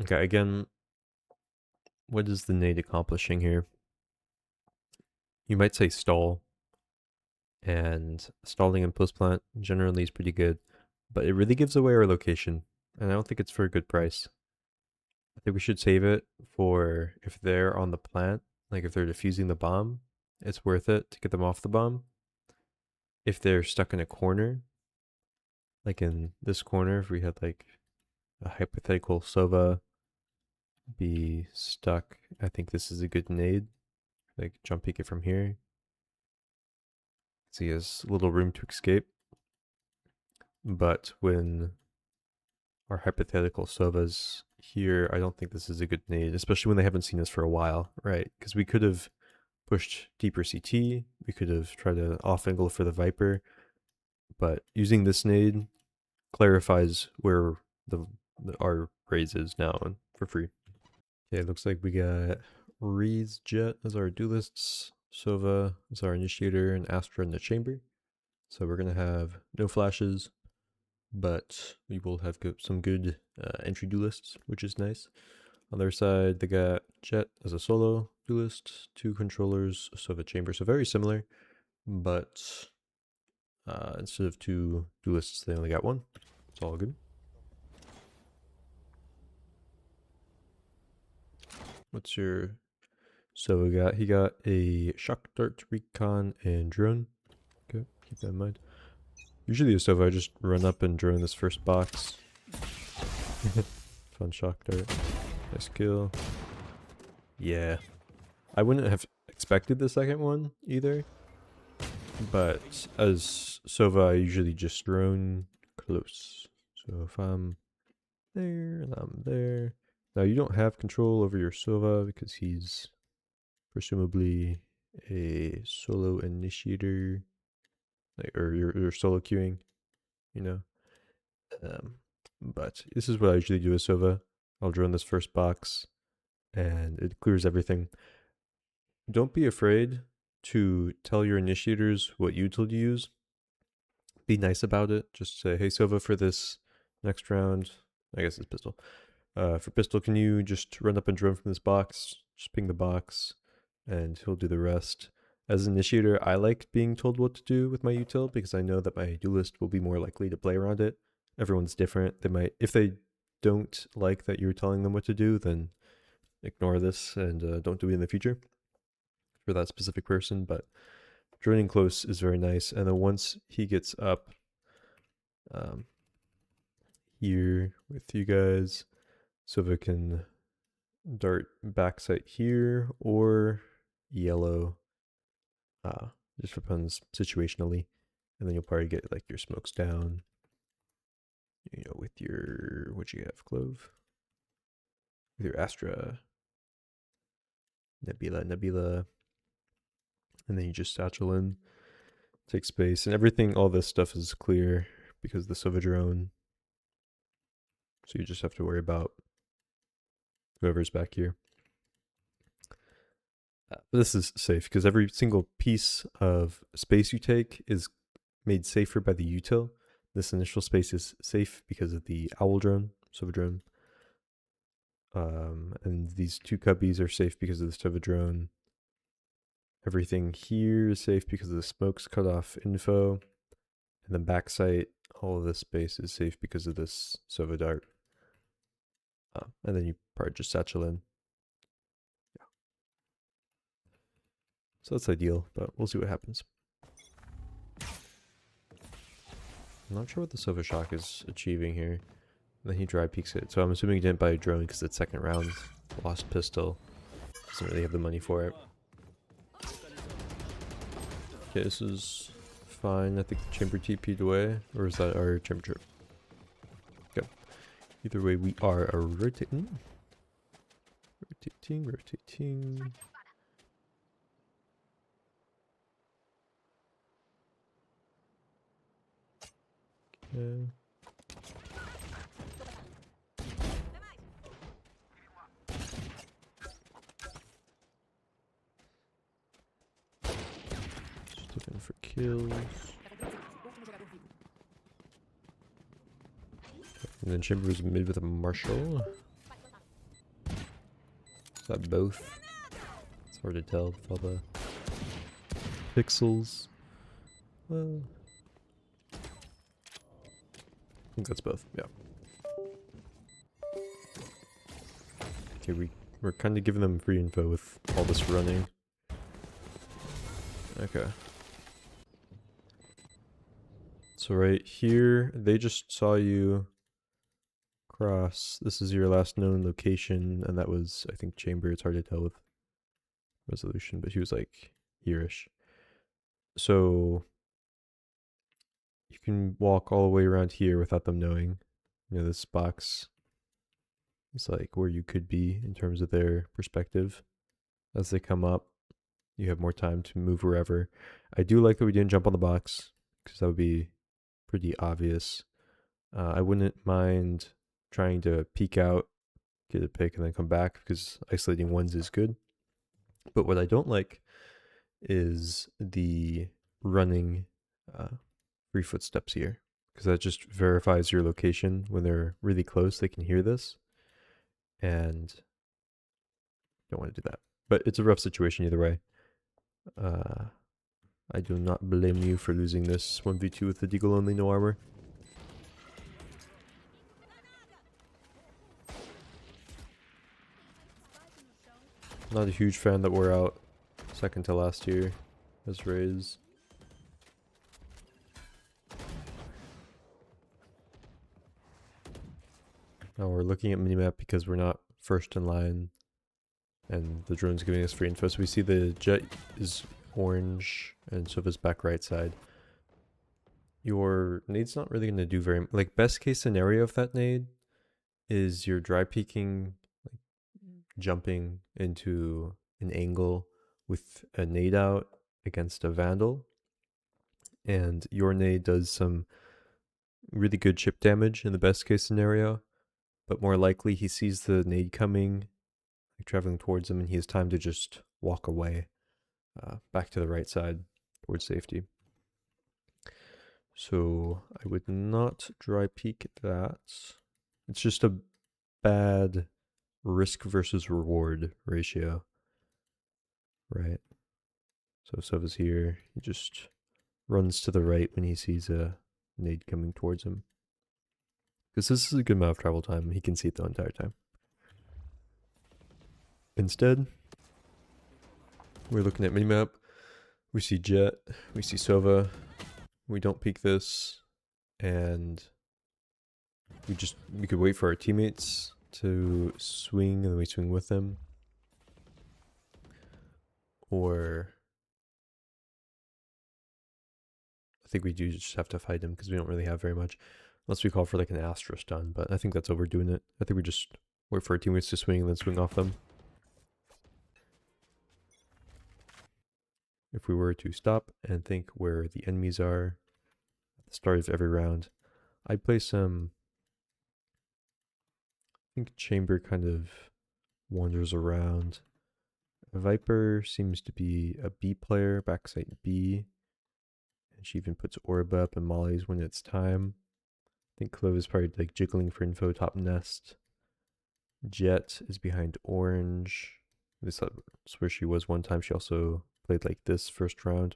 Okay, again, what is the nade accomplishing here? You might say stall, and stalling in post plant generally is pretty good, but it really gives away our location, and I don't think it's for a good price. I think we should save it for if they're on the plant, like if they're defusing the bomb, it's worth it to get them off the bomb. If they're stuck in a corner, like in this corner, if we had like a hypothetical Sova be stuck, I think this is a good nade. Like jump peek it from here. So he has little room to escape. But when our hypothetical Sova's here, I don't think this is a good nade, especially when they haven't seen us for a while, right? Because we could have pushed deeper CT, we could have tried to off angle for the Viper, but using this nade clarifies where our raise is now and for free. Okay, looks like we got Reed's Jet as our duelists, Sova as our initiator, and Astra in the chamber. So we're gonna have no flashes, but we will have some good entry duelists, which is nice. On their side, they got Jet as a solo duelist, 2 controllers, Sova chamber, so very similar, but instead of 2 duelists, they only got 1. It's all good. What's your Sova got? He got a shock dart, recon, and drone. Okay, keep that in mind. Usually a Sova, I just run up and drone this first box. Fun shock dart. Nice kill. Yeah. I wouldn't have expected the second one either. But as Sova, I usually just drone close. So if I'm there and I'm there. Now you don't have control over your Sova because he's presumably a solo initiator. Like, or you're solo queuing, you know. But this is what I usually do with Sova. I'll drone this first box and it clears everything. Don't be afraid to tell your initiators what util to use. Be nice about it. Just say, hey Sova, for this next round, I guess it's pistol. For pistol, can you just run up and drone from this box? Just ping the box and he'll do the rest. As an initiator, I like being told what to do with my util because I know that my duelist will be more likely to play around it. Everyone's different. They might, if they don't like that you're telling them what to do, then ignore this and don't do it in the future for that specific person. But droning close is very nice. And then once he gets up here with you guys, Sova can dart backside here or yellow. Just depends situationally. And then you'll probably get like your smokes down. You know, with your, what you have, Clove? With your Astra. Nebula. And then you just satchel in. Take space. And everything, all this stuff is clear because the Sova drone. So you just have to worry about whoever's back here. But this is safe because every single piece of space you take is made safer by the util. This initial space is safe because of the owl drone, Sova drone. And these 2 cubbies are safe because of the Sova drone. Everything here is safe because of the smokes cut off info. And the backside, all of this space is safe because of this Sova dart. And then you probably just satchel in. Yeah. So that's ideal, but we'll see what happens. I'm not sure what the Sova shock is achieving here. And then he dry peeks it. So I'm assuming he didn't buy a drone because it's second round. Lost pistol. Doesn't really have the money for it. Okay, this is fine. I think the chamber TP'd away. Or is that our chamber trip? Okay. Either way, we are rotating. Rotating. Okay. Just looking for kills. And then Chamber was mid with a Marshall. Is that both? It's hard to tell with all the pixels. Well, I think that's both, yeah. Okay, we're kind of giving them free info with all this running. Okay. So right here, they just saw you cross. This is your last known location, and that was, I think, Chamber. It's hard to tell with resolution, but he was like here-ish. So you can walk all the way around here without them knowing. You know, this box is like where you could be in terms of their perspective. As they come up, you have more time to move wherever. I do like that we didn't jump on the box, because that would be pretty obvious. I wouldn't mind trying to peek out, get a pick, and then come back, because isolating ones is good. But what I don't like is the running free footsteps here, because that just verifies your location. When they're really close, they can hear this, and don't want to do that. But it's a rough situation either way. I do not blame you for losing this 1v2 with the Deagle only, no armor. Not a huge fan that we're out second to last here as Rays. Now we're looking at minimap because we're not first in line, and the drone's giving us free info. So we see the jet is orange and Sova's back right side. Your nade's not really going to do very like best case scenario of that nade is you're dry peeking, like jumping into an angle with a nade out against a vandal, and your nade does some really good chip damage in the best case scenario, but more likely he sees the nade coming, like traveling towards him, and he has time to just walk away back to the right side towards safety. So I would not dry peek that. It's just a bad risk versus reward ratio, right? So Sova's here, he just runs to the right when he sees a nade coming towards him. Because this is a good amount of travel time, he can see it the entire time. Instead, we're looking at minimap, we see Jet, we see Sova, we don't peek this, and we could wait for our teammates to swing and then we swing with them. Or I think we do just have to fight him because we don't really have very much. Unless we call for like an Astra stun, but I think that's overdoing it. I think we just wait for our teammates to swing and then swing off them. If we were to stop and think where the enemies are at the start of every round, I'd play some... I think Chamber kind of wanders around. Viper seems to be a B player, backside B. And she even puts Orb up and mollies when it's time. I think Clove is probably like jiggling for info top nest. Jet is behind orange. This is where she was one time. She also played like this first round.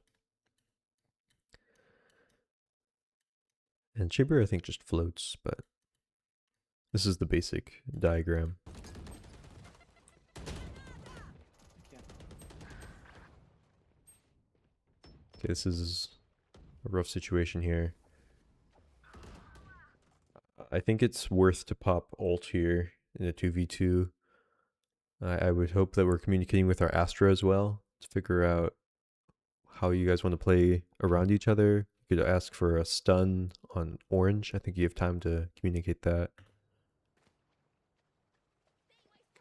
And Chamber I think just floats, but this is the basic diagram. Okay, this is a rough situation here. I think it's worth to pop ult here in a 2v2. I would hope that we're communicating with our Astra as well to figure out how you guys want to play around each other. You could ask for a stun on orange. I think you have time to communicate that.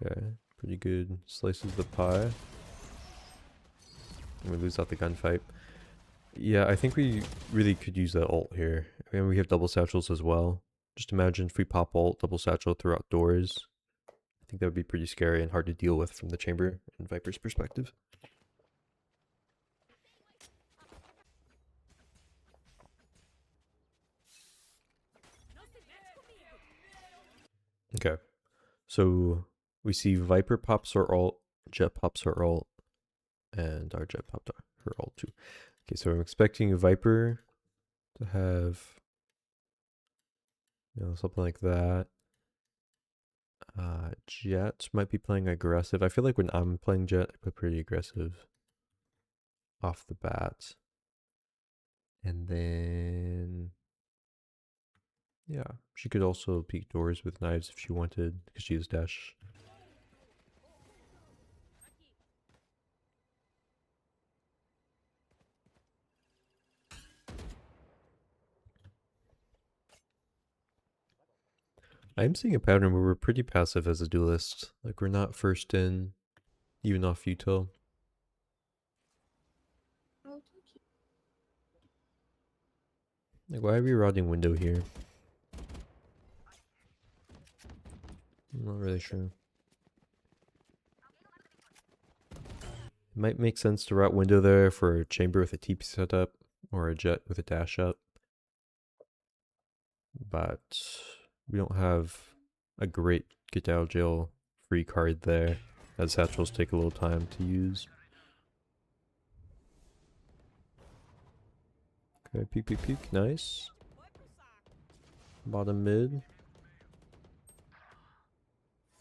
Okay, pretty good slices of the pie. And we lose out the gunfight. Yeah, I think we really could use that ult here. I mean, we have double satchels as well. Just imagine if we pop ult, double satchel throughout doors. I think that would be pretty scary and hard to deal with from the Chamber and Viper's perspective. Okay, so we see Viper pops our ult, Jet pops our ult, and our Jet popped her ult too. Okay, so I'm expecting Viper to have, something like that. Jet might be playing aggressive. I feel like when I'm playing Jet, I play pretty aggressive off the bat. And then, yeah, she could also peek doors with knives if she wanted, because she has dash. I'm seeing a pattern where we're pretty passive as a duelist. Like, we're not first in, even off util. Like, why are we routing window here? I'm not really sure. It might make sense to route window there for a chamber with a TP setup, or a Jet with a dash up. But we don't have a great get out of jail free card there, as satchels take a little time to use. Okay, peek, peek, peek, nice. Bottom mid.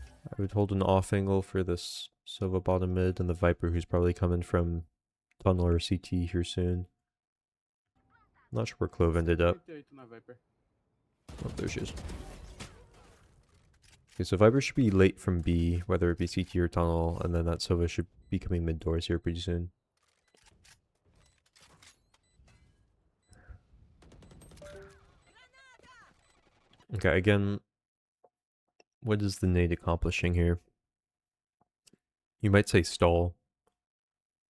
I would hold an off angle for this Sova bottom mid and the Viper who's probably coming from tunnel or CT here soon. Not sure where Clove ended up. Oh, there she is. Okay, so Viper should be late from B, whether it be CT or tunnel, and then that Sova should be coming mid doors here pretty soon. Okay, again, what is the nade accomplishing here? You might say stall,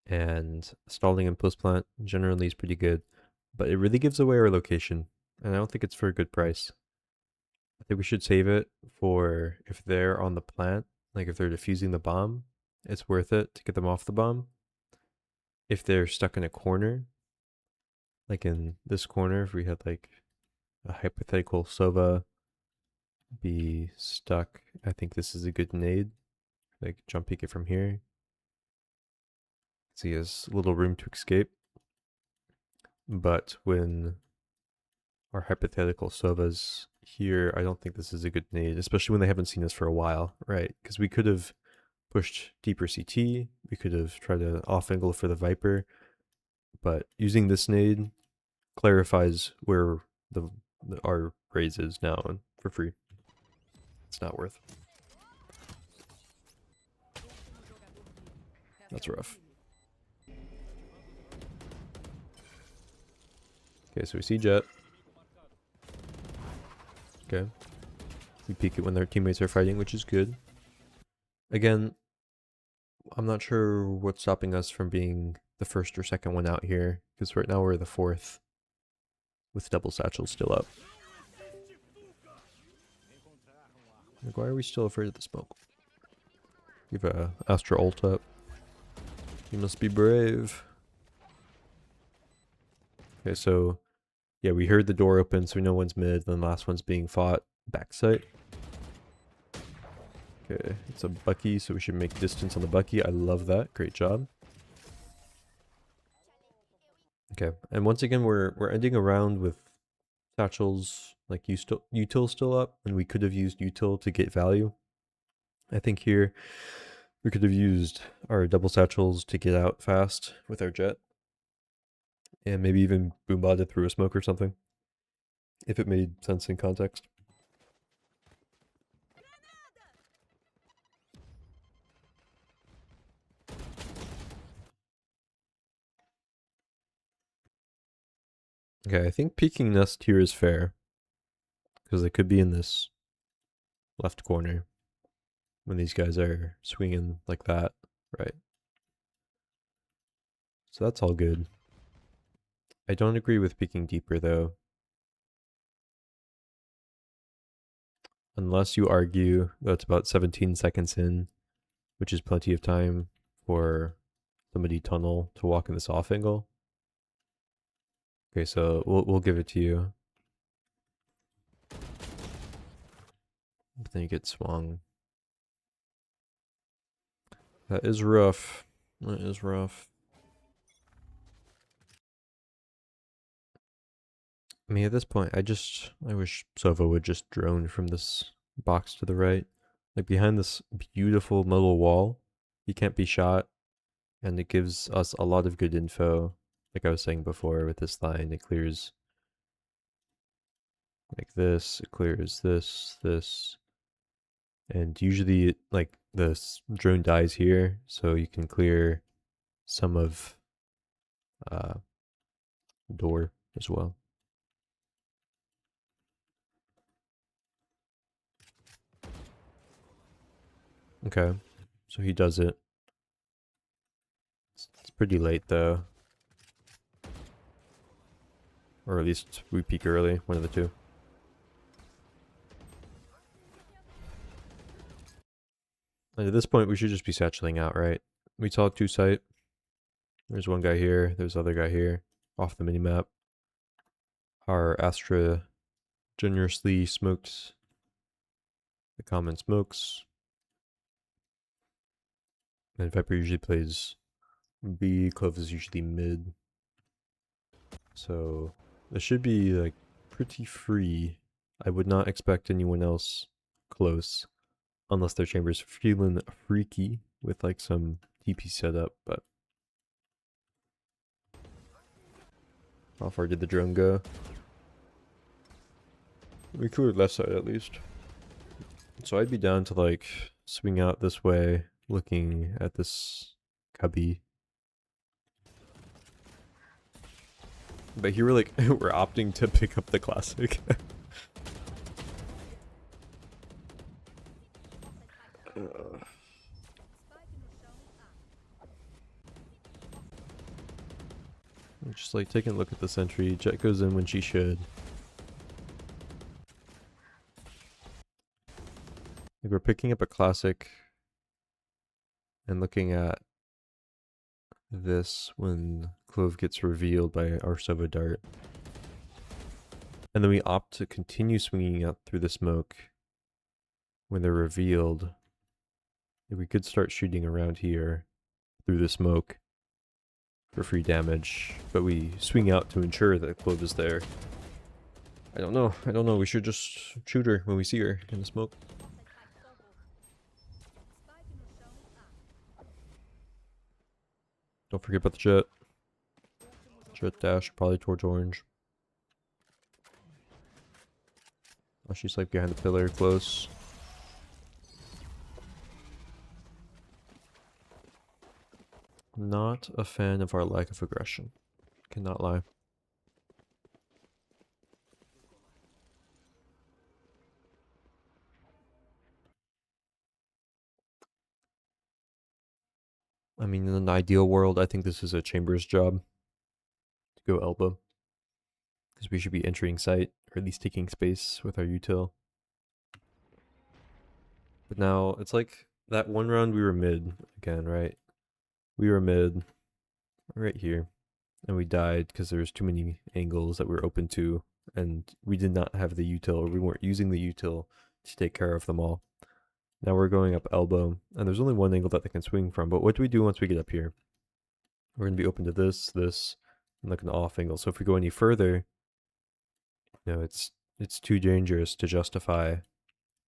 and stalling in post plant generally is pretty good, but it really gives away our location, and I don't think it's for a good price. I think we should save it for if they're on the plant, like if they're defusing the bomb, it's worth it to get them off the bomb. If they're stuck in a corner, like in this corner, if we had like a hypothetical Sova be stuck, I think this is a good nade. Like jump peek it from here. So he has little room to escape. But when our hypothetical Sova's here, I don't think this is a good nade, especially when they haven't seen us for a while, right? Because we could have pushed deeper CT, we could have tried to off angle for the Viper, but using this nade clarifies where our raise is now and for free. It's not worth. That's rough. Okay, so we see Jet. Okay. We peek it when their teammates are fighting, which is good. Again, I'm not sure what's stopping us from being the first or second one out here, because right now we're the fourth, with double satchels still up. Like, why are we still afraid of the smoke? We have a Astra ult up. You must be brave. Okay, so yeah, we heard the door open, so we know one's mid, then the last one's being fought backside. Okay, it's a Bucky, so we should make distance on the Bucky. I love that. Great job. Okay, and once again, we're ending a round with satchels like util still up, and we could have used util to get value. I think here we could have used our double satchels to get out fast with our Jet, and maybe even boombotted through a smoke or something, if it made sense in context. Okay, I think peeking nest here is fair, because they could be in this left corner when these guys are swinging like that, right? So that's all good. I don't agree with peeking deeper though. Unless you argue that's about 17 seconds in, which is plenty of time for somebody tunnel to walk in this off angle. Okay, so we'll give it to you. but then you get swung. That is rough. That is rough. I mean, at this point, I wish Sova would just drone from this box to the right. Like behind this beautiful middle wall, he can't be shot, and it gives us a lot of good info. Like I was saying before with this line, it clears like this, it clears this, and usually like the drone dies here, so you can clear some of uh, door as well. Okay, so he does it. It's pretty late though. Or at least we peak early, one of the two. And at this point, we should just be satchelating out, right? We saw two site. There's one guy here, there's other guy here, off the minimap. Our Astra generously smoked the common smokes. And Viper usually plays B, Clove is usually mid. So this should be like pretty free. I would not expect anyone else close unless their chamber's feeling freaky with like some TP setup, but how far did the drone go? We cleared left side at least. So I'd be down to like swing out this way, looking at this cubby. But here we're like, we're opting to pick up the classic. I'm just like taking a look at the sentry. Jet goes in when she should. Like we're picking up a classic and looking at this when Clove gets revealed by our Sova dart. And then we opt to continue swinging out through the smoke when they're revealed. If we could start shooting around here through the smoke for free damage, but we swing out to ensure that Clove is there. I don't know. We should just shoot her when we see her in the smoke. Don't forget about the jet. Jet dash probably towards orange. Oh, she's like behind the pillar, close. Not a fan of our lack of aggression. Cannot lie. I mean, in an ideal world, I think this is a chamber's job to go elbow. Because we should be entering site, or at least taking space with our util. But now, it's like, that one round we were mid again, right? We were mid, right here. And we died because there was too many angles that we were open to. And we did not have the util, or we weren't using the util to take care of them all. Now we're going up elbow, and there's only one angle that they can swing from. But what do we do once we get up here? We're going to be open to this, and like an off angle. So if we go any further, you know, it's too dangerous to justify,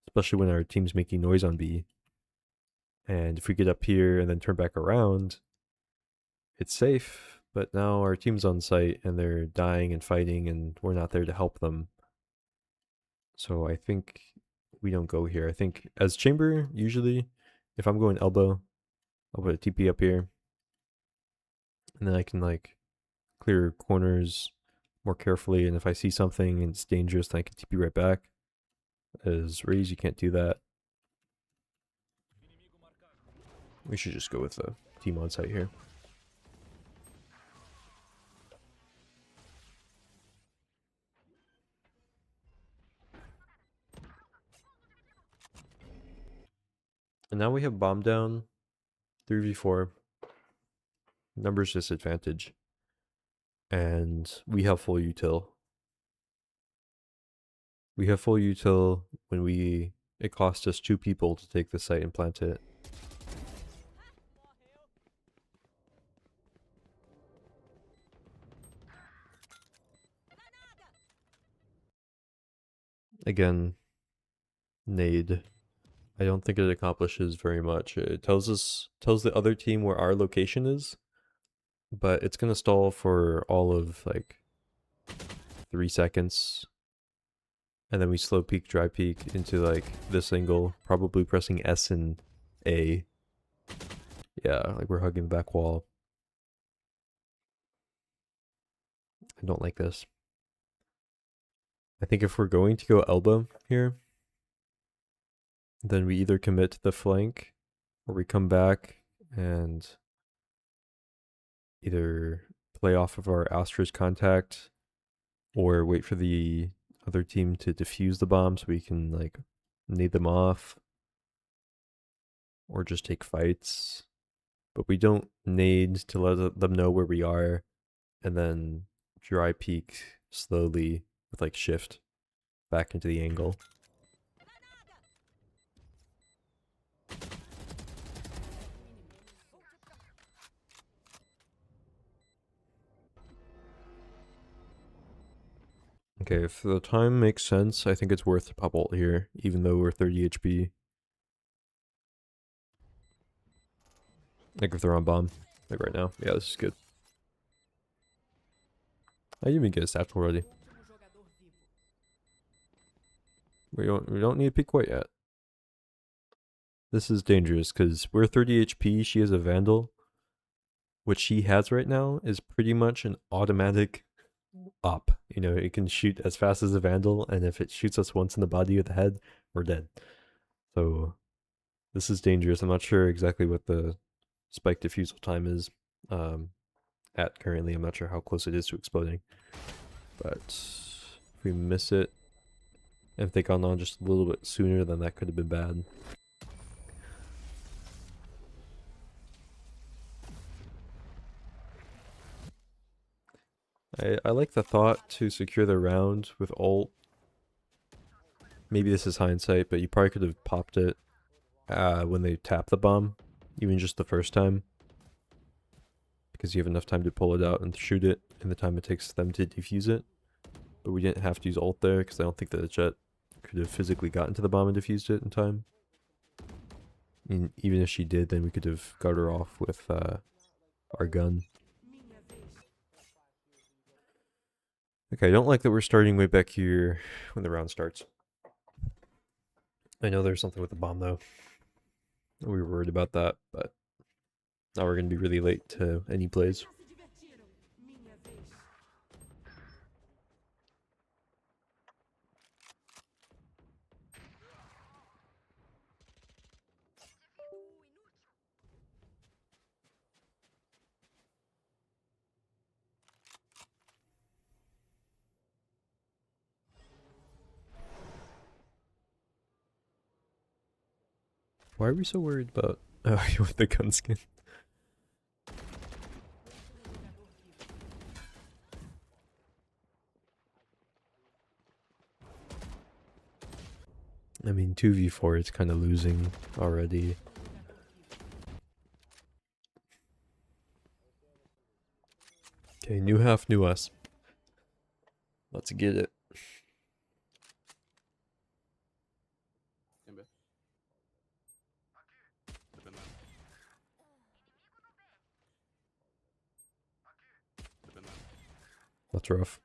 especially when our team's making noise on B. And if we get up here and then turn back around, it's safe. But now our team's on site, and they're dying and fighting, and we're not there to help them. So I think we don't go here. I think as chamber, usually, if I'm going elbow, I'll put a TP up here. And then I can like clear corners more carefully. And if I see something and it's dangerous, then I can TP right back. As Raze, you can't do that. We should just go with the team on site here. And now we have bomb down, 3v4, numbers disadvantage, and we have full util. We have full util when we It cost us 2 people to take the site and plant it. Again, nade. I don't think it accomplishes very much. It tells the other team where our location is, but it's gonna stall for all of like 3 seconds. And then we slow peek, dry peek into like this angle, probably pressing S and A. Yeah, like we're hugging the back wall. I don't like this. I think if we're going to go elbow here, then we either commit to the flank or we come back and either play off of our Astra's contact or wait for the other team to defuse the bomb so we can like nade them off or just take fights. But we don't nade to let them know where we are and then dry peek slowly with like shift back into the angle. Okay, if the time makes sense, I think it's worth to pop ult here, even though we're 30 HP. Like if they're on bomb, like right now. Yeah, this is good. I didn't even get a satchel ready. We don't need to peek quite yet. This is dangerous because we're 30 HP, she has a Vandal. What she has right now is pretty much an automatic up. You know, it can shoot as fast as a Vandal, and if it shoots us once in the body or the head, we're dead. So this is dangerous. I'm not sure exactly what the spike diffusal time is at currently. I'm not sure how close it is to exploding. But if we miss it, and if they gone on just a little bit sooner, then that could have been bad. I like the thought to secure the round with ult. Maybe this is hindsight, but you probably could have popped it when they tap the bomb, even just the first time. Because you have enough time to pull it out and shoot it in the time it takes them to defuse it. But we didn't have to use ult there because I don't think that the jet could have physically gotten to the bomb and defused it in time. I mean, even if she did, then we could have got her off with our gun. Okay, I don't like that we're starting way back here when the round starts. I know there's something with the bomb though. We were worried about that, but now we're going to be really late to any plays. Why are we so worried about with the gun skin? I mean, 2v4 it's kind of losing already. Okay, new half, new us. Let's get it. That's rough.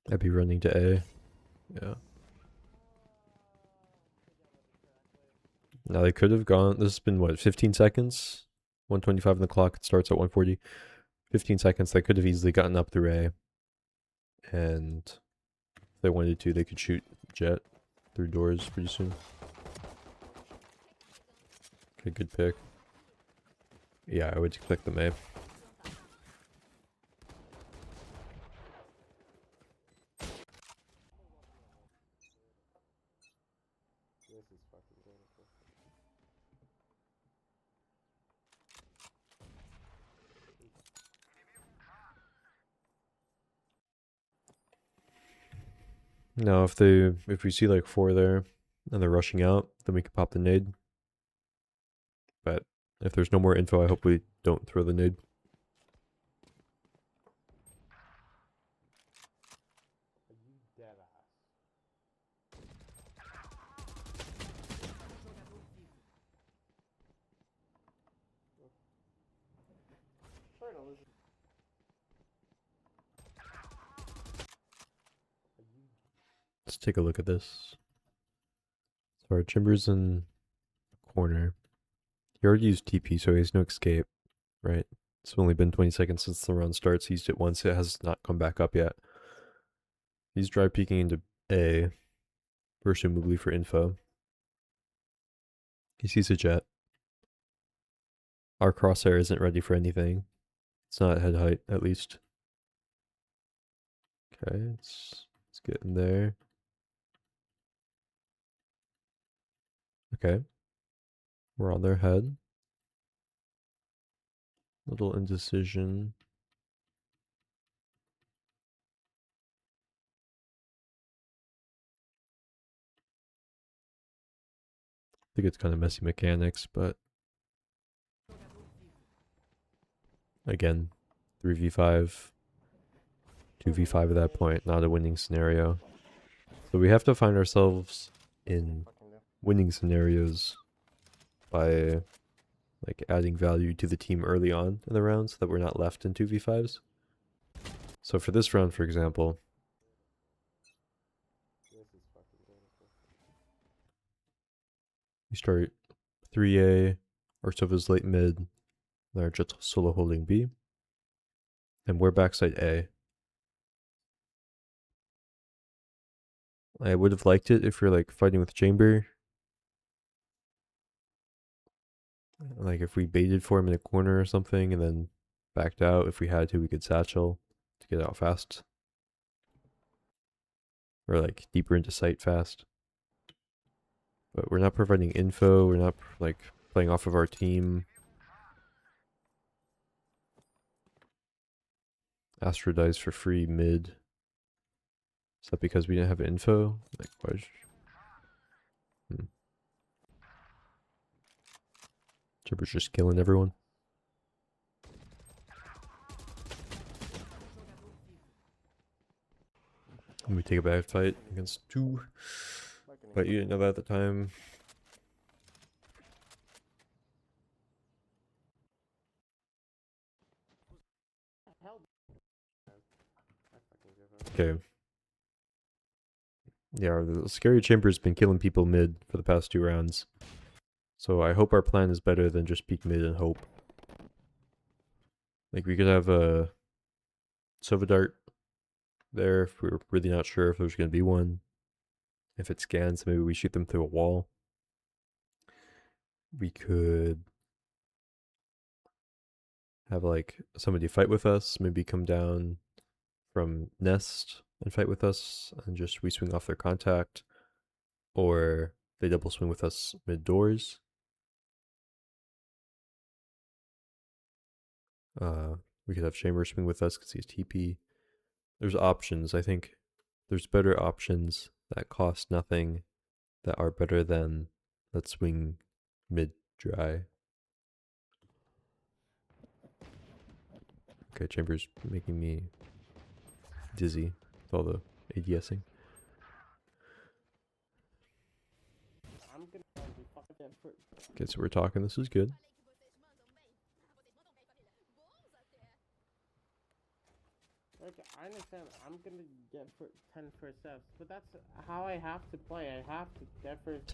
I'd be running to A. Yeah. Now they could have gone. This has been what, 15 seconds? 125 on the clock. It starts at 140. 15 seconds. They could have easily gotten up through A. And if they wanted to, they could shoot jet through doors pretty soon. Okay, good pick. Yeah, I would click them A. Now, if we see like 4 there and they're rushing out, then we can pop the nade. But if there's no more info, I hope we don't throw the nade. Let's take a look at this. So our Chimber's in the corner. He already used TP, so he has no escape, right? It's only been 20 seconds since the round starts. He used it once. It has not come back up yet. He's dry peeking into A, presumably for info. He sees a jet. Our crosshair isn't ready for anything. It's not at head height, at least. Okay, let's get in there. Okay. We're on their head. Little indecision. I think it's kind of messy mechanics, but again, 3v5, 2v5 at that point, not a winning scenario. So we have to find ourselves in winning scenarios by like adding value to the team early on in the round so that we're not left in 2v5s. So for this round, for example, we start 3A, Arsova's late mid, they're just solo holding B, and we're backside A. I would have liked it if you're like fighting with Chamber. Like if we baited for him in a corner or something and then backed out. If we had to, we could satchel to get out fast. Or like deeper into sight fast. But we're not providing info. We're not like playing off of our team. Astro dies for free mid. Is that because we didn't have info? Like why? Chamber's just killing everyone. And we take a bad fight against 2. But you didn't know that at the time. Okay. Yeah, the scary Chamber's been killing people mid for the past 2 rounds. So I hope our plan is better than just peek mid and hope. Like we could have a Sova Dart there if we're really not sure if there's going to be one. If it scans, maybe we shoot them through a wall. We could have like somebody fight with us, maybe come down from Nest and fight with us and just we swing off their contact. Or they double swing with us mid doors. We could have Chamber swing with us because he's TP. There's options. I think there's better options that cost nothing that are better than let's swing mid dry. Okay, Chamber's making me dizzy with all the ADSing. Okay, so we're talking. This is good. Like, I understand I'm gonna get 10 first steps, but that's how I have to play. I have to get first.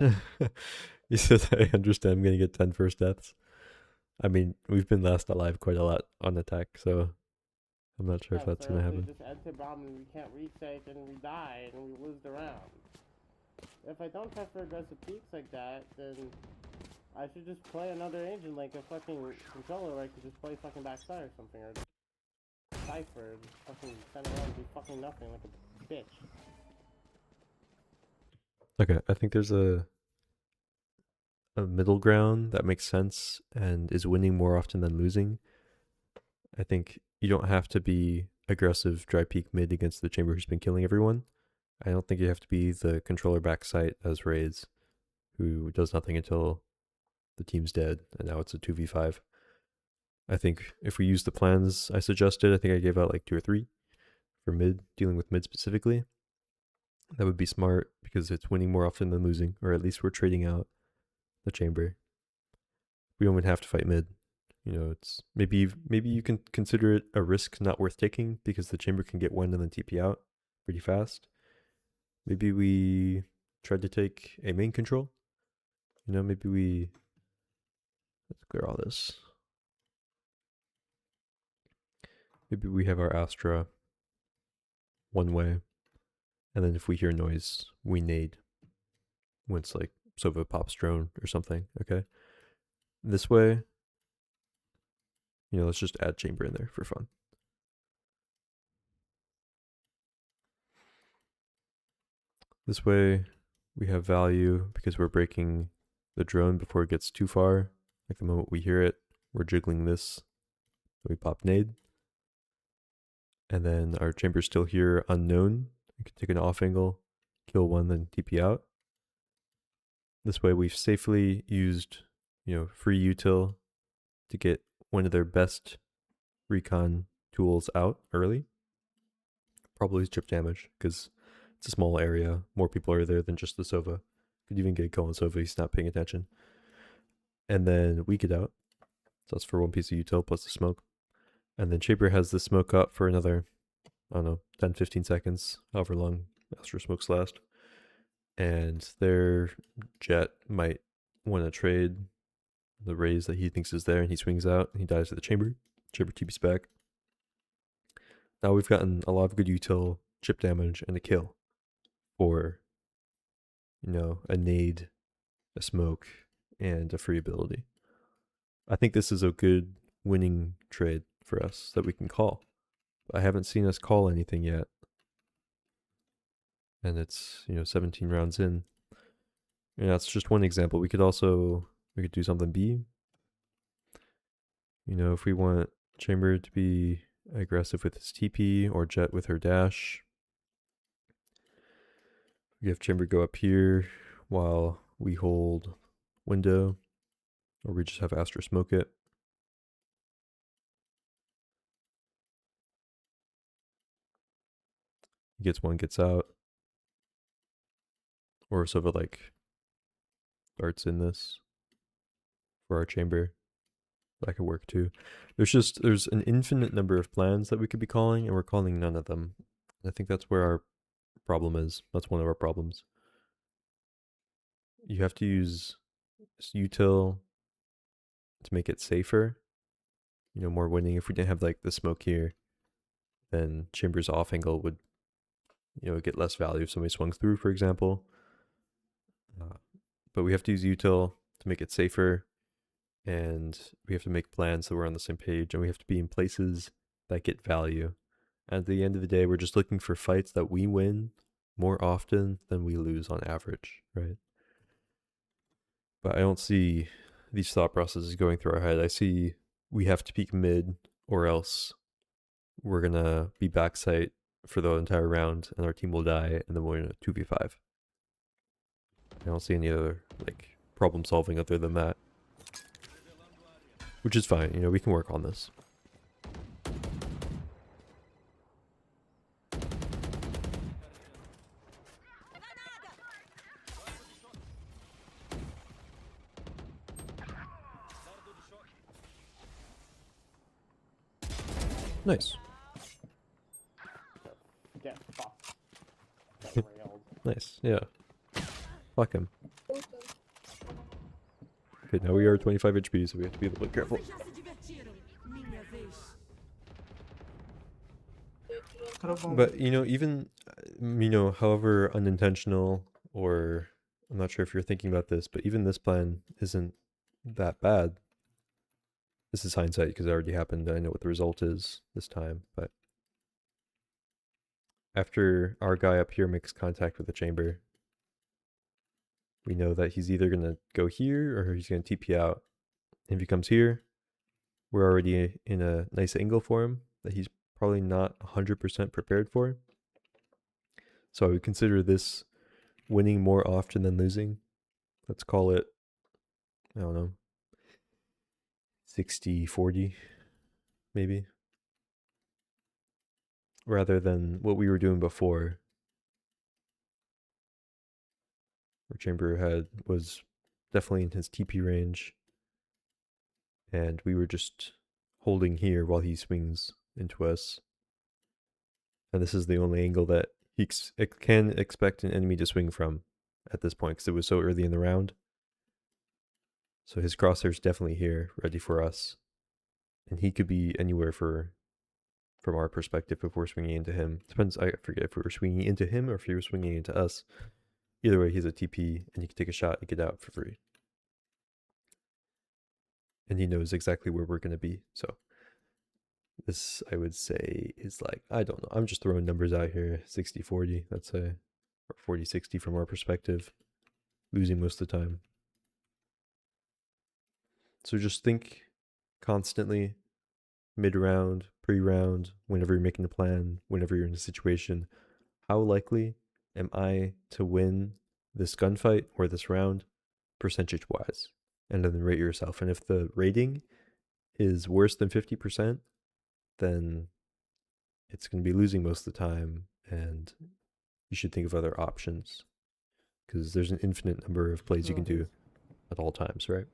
He says, I understand I'm going to get 10 first deaths. I mean, we've been last alive quite a lot on attack, so I'm not sure if that's going to happen. Just enter bomb and we can't reset and we die and we lose the round. If I don't try for aggressive peaks like that, then I should just play another engine like a fucking controller where I could just play fucking backside or something, or Cypher, just fucking send around and do fucking nothing like a bitch. Okay, I think there's a a middle ground that makes sense and is winning more often than losing. I think you don't have to be aggressive dry peak mid against the chamber who's been killing everyone. I don't think you have to be the controller backside as Raze, who does nothing until the team's dead, and now it's a 2v5. I think if we use the plans I suggested, I think I gave out like 2 or 3 for mid, dealing with mid specifically. That would be smart because it's winning more often than losing, or at least we're trading out the chamber. We don't even have to fight mid. It's maybe you can consider it a risk not worth taking because the chamber can get one and then TP out pretty fast. Maybe we tried to take a main control. Maybe let's clear all this. Maybe we have our Astra one way, and then if we hear noise, we nade once like Sova pops drone or something. Okay, this way, let's just add chamber in there for fun. This way, we have value because we're breaking the drone before it gets too far. Like the moment we hear it, we're jiggling this. We pop nade. And then our chamber's still here, unknown. We can take an off angle, kill one, then TP out. This way we've safely used, free util to get one of their best recon tools out early. Probably chip damage, because it's a small area. More people are there than just the Sova. Could even get a kill on Sova, he's not paying attention. And then we get out. So that's for one piece of util plus the smoke. And then Chamber has the smoke up for another, I don't know, 10, 15 seconds, however long Astro smokes last. And their jet might want to trade the raise that he thinks is there, and he swings out and he dies to the chamber. Chamber TP's back. Now we've gotten a lot of good util, chip damage, and a kill for, a nade, a smoke, and a free ability. I think this is a good winning trade for us that we can call. I haven't seen us call anything yet. And it's, 17 rounds in. And that's just one example. We could do something B. If we want Chamber to be aggressive with his TP or Jet with her dash, we have Chamber go up here while we hold window, or we just have Astra smoke it. He gets one, gets out. Or sort of like darts in this for our chamber. That could work too. There's an infinite number of plans that we could be calling, and we're calling none of them. I think that's where our problem is. That's one of our problems. You have to use util to make it safer. More winning. If we didn't have like the smoke here, then chamber's off angle would, get less value if somebody swung through, for example. But we have to use util to make it safer, and we have to make plans so we're on the same page, and we have to be in places that get value. At the end of the day, we're just looking for fights that we win more often than we lose on average, right? But I don't see these thought processes going through our head. I see we have to peek mid, or else we're gonna be backside for the entire round, and our team will die, and then we're in a 2v5. I don't see any other problem solving other than that, which is fine. We can work on this. Nice. Get fucked. Get railed. Nice. Yeah. Fuck him. Okay, now we are 25 HP, so we have to be a little bit careful. But, even, however unintentional, or I'm not sure if you're thinking about this, but even this plan isn't that bad. This is hindsight because it already happened. I know what the result is this time, but after our guy up here makes contact with the chamber, we know that he's either going to go here or he's going to TP out. If he comes here, we're already in a nice angle for him that he's probably not 100% prepared for. So I would consider this winning more often than losing. Let's call it, I don't know, 60-40 maybe. Rather than what we were doing before, where Chamber was definitely in his TP range, and we were just holding here while he swings into us. And this is the only angle that he can expect an enemy to swing from at this point, because it was so early in the round. So his crosshair's definitely here, ready for us. And he could be anywhere from our perspective if we're swinging into him. Depends, I forget if we were swinging into him or if he was swinging into us. Either way, he's a TP, and he can take a shot and get out for free. And he knows exactly where we're going to be. So this, I would say, is like, I don't know. I'm just throwing numbers out here. 60-40, that's a 40-60 from our perspective. Losing most of the time. So just think constantly, mid-round, pre-round, whenever you're making a plan, whenever you're in a situation, how likely am I to win this gunfight or this round percentage-wise? And then rate yourself. And if the rating is worse than 50%, then it's going to be losing most of the time, and you should think of other options, because there's an infinite number of plays you can do at all times, right?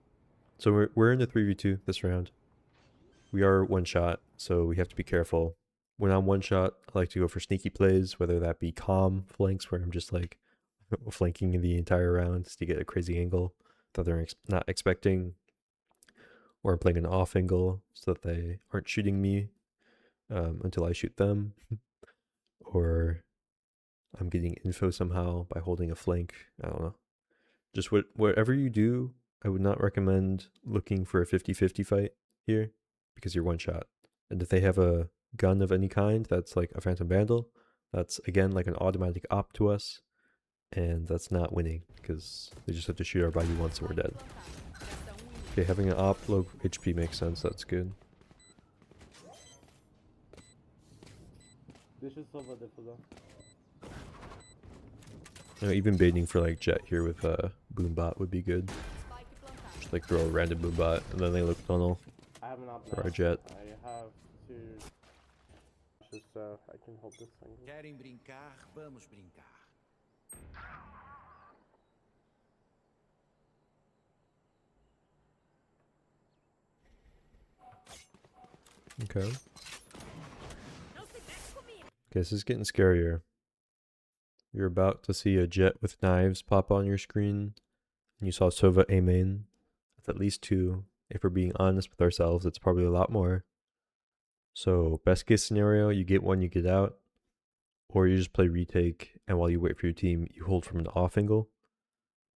So we're in the 3v2 this round. We are one shot, so we have to be careful. When I'm one shot, I like to go for sneaky plays, whether that be calm flanks, where I'm just like flanking the entire round to get a crazy angle that they're not expecting, or I'm playing an off angle so that they aren't shooting me until I shoot them, or I'm getting info somehow by holding a flank. I don't know. Just whatever you do, I would not recommend looking for a 50-50 fight here, because you're one shot. And if they have a gun of any kind that's like a Phantom Vandal, that's again like an automatic op to us, and that's not winning, because they just have to shoot our body once and we're dead. Okay, having an op low HP makes sense, that's good. This is so difficult. You know, even baiting for like Jet here with Boombot would be good. Just like throw a random Boombot and then they look tunnel I have an op for now. our Jet. I have to just so I can hold this thing. Querem brincar? Vamos brincar. Okay. Okay, this is getting scarier. You're about to see a Jet with knives pop on your screen. And you saw Sova A main. That's at least 2. If we're being honest with ourselves, it's probably a lot more. So best case scenario, you get one, you get out. Or you just play retake, and while you wait for your team, you hold from an off angle.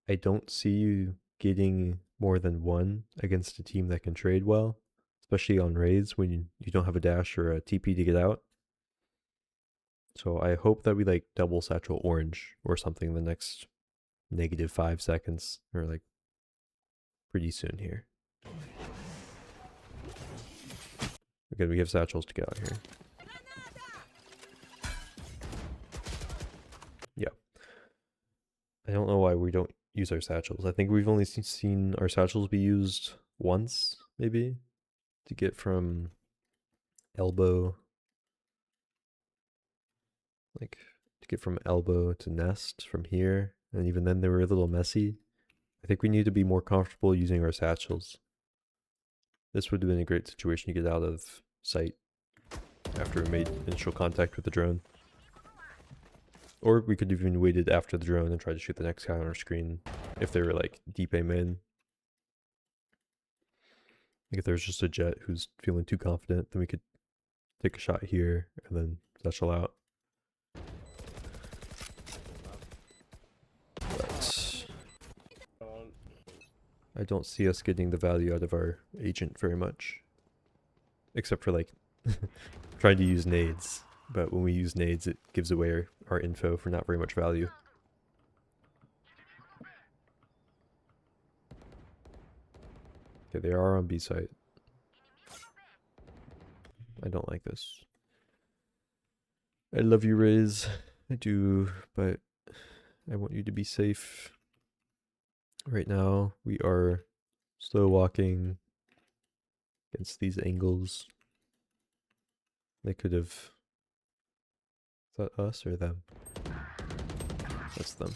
I don't see you getting more than 1 against a team that can trade well, especially on raids when you don't have a dash or a TP to get out. So I hope that we like double satchel orange or something in the next -5 seconds, or like pretty soon here. Again, we have satchels to get out here. Yeah. I don't know why we don't use our satchels. I think we've only seen our satchels be used once, maybe, to get from elbow, like to get from elbow to nest from here, and even then they were a little messy. I think we need to be more comfortable using our satchels. This would have been a great situation to get out of sight after we made initial contact with the drone. Or we could have even waited after the drone and tried to shoot the next guy on our screen if they were like deep aim in. Like if there's just a Jet who's feeling too confident, then we could take a shot here and then satchel out. But I don't see us getting the value out of our agent very much. Except for like trying to use nades. But when we use nades, it gives away our info for not very much value. Okay, they are on B site. I don't like this. I love you, Riz. I do, but I want you to be safe. Right now, we are slow walking against these angles. They could have. Is that us or them? That's them.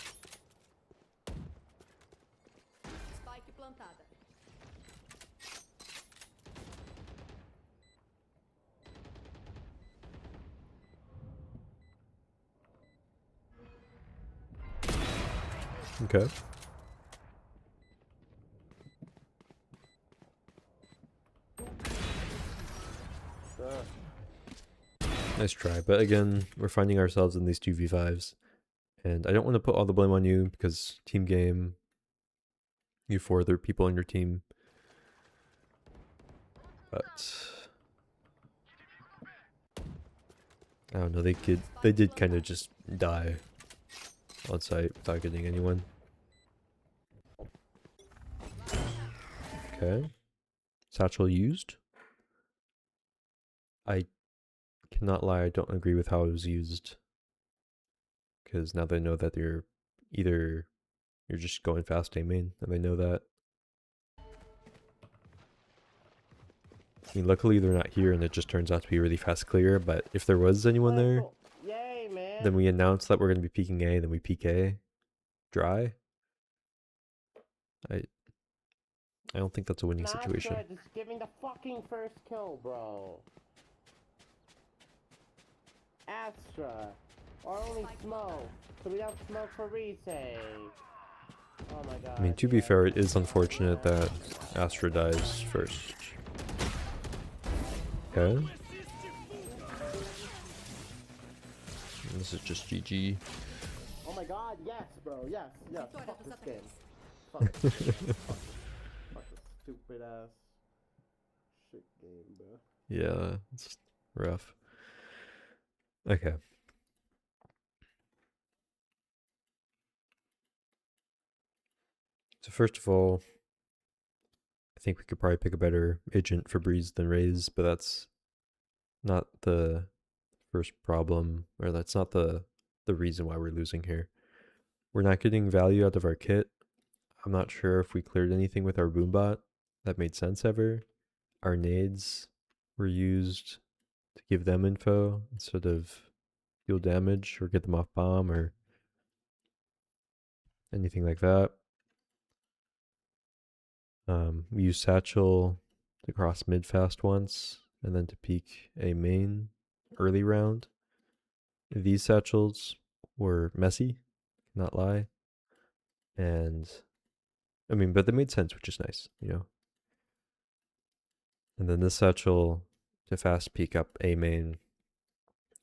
Spike plantada. Okay. Nice try. But again, we're finding ourselves in these 2v5s. And I don't want to put all the blame on you because team game, you four other people on your team. But I don't know, they did kind of just die on site without getting anyone. Okay. Satchel used. I cannot lie, I don't agree with how it was used. Because now they know that they're either you're just going fast A main, and they know that. I mean, luckily they're not here and it just turns out to be really fast clear, but if there was anyone there, Yay, man. then we announce that we're going to be peeking A, then we peek A. Dry. I don't think that's a winning situation. Not good, just giving the fucking first kill, bro. Astra. Or only smoke. So we have smoke for retake. Oh my god. I mean, to be fair, it is unfortunate that Astra dies first. Okay. And this is just GG. Oh my god, yes, bro, yes, yes. Fuck this game. Fuck this game. Fuck this stupid ass shit game, bro. Yeah, it's rough. Okay. So first of all, I think we could probably pick a better agent for Breeze than Raze, but that's not the first problem, or that's not the reason why we're losing here. We're not getting value out of our kit. I'm not sure if we cleared anything with our boombot that made sense ever. Our nades were used to give them info instead of deal damage or get them off bomb or anything like that. We used Satchel to cross mid fast once and then to peek a main early round. These satchels were messy, not lie. And I mean, but they made sense, which is nice, you know. And then this satchel to fast peek up a main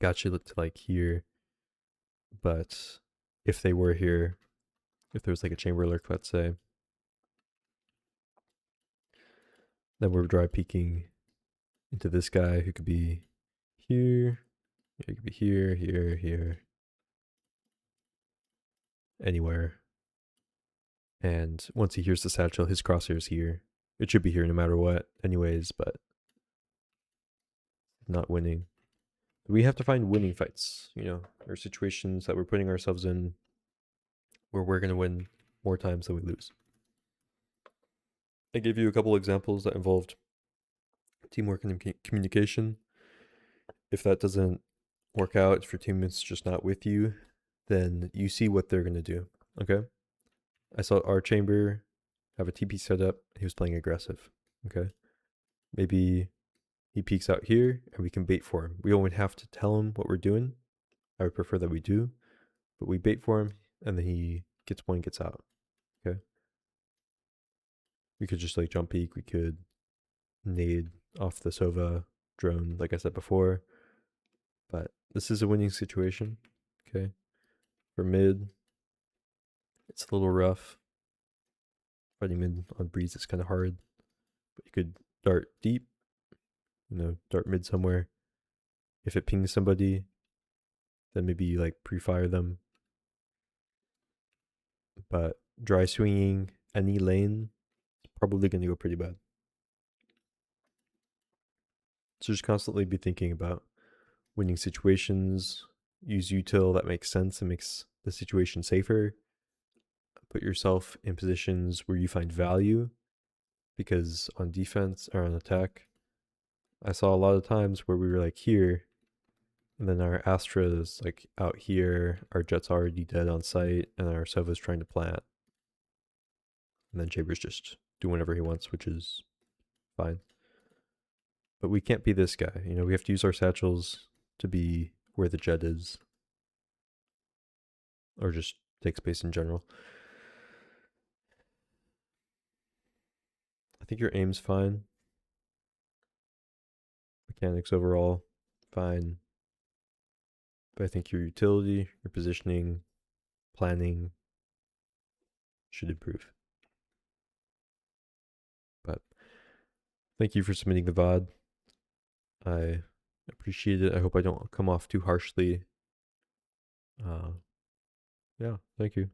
got you to like here. But if they were here, if there was like a chamber lurk, let's say, then we're dry peeking into this guy who could be here, he could be here, here, here, anywhere. And once he hears the satchel, his crosshair's here. It should be here no matter what, anyways, but not winning. We have to find winning fights, you know, or situations that we're putting ourselves in where we're going to win more times than we lose. I gave you a couple examples that involved teamwork and communication. If that doesn't work out, if your teammate's just not with you, then you see what they're going to do, okay? I saw our chamber have a TP set up. He was playing aggressive, okay? Maybe he peeks out here and we can bait for him. We don't have to tell him what we're doing. I would prefer that we do, but we bait for him and then he gets one, gets out, okay? We could just like jump peek. We could nade off the Sova drone, like I said before. But this is a winning situation, okay? For mid, it's a little rough. Fighting mid on Breeze is kind of hard. But you could dart deep, you know, dart mid somewhere. If it pings somebody, then maybe you like pre-fire them. But dry swinging any lane is probably going to go pretty bad. So just constantly be thinking about winning situations, use util that makes sense and makes the situation safer. Put yourself in positions where you find value, because on defense or on attack, I saw a lot of times where we were like here, and then our Astra is like out here, our jet's already dead on site, and our Sova's trying to plant. And then Jaber's just doing whatever he wants, which is fine. But we can't be this guy. You know, we have to use our satchels to be where the jet is. Or just take space in general. I think your aim's fine. Mechanics overall, fine. But I think your utility, your positioning, planning should improve. But thank you for submitting the VOD. I appreciate it. I hope I don't come off too harshly. Yeah, thank you.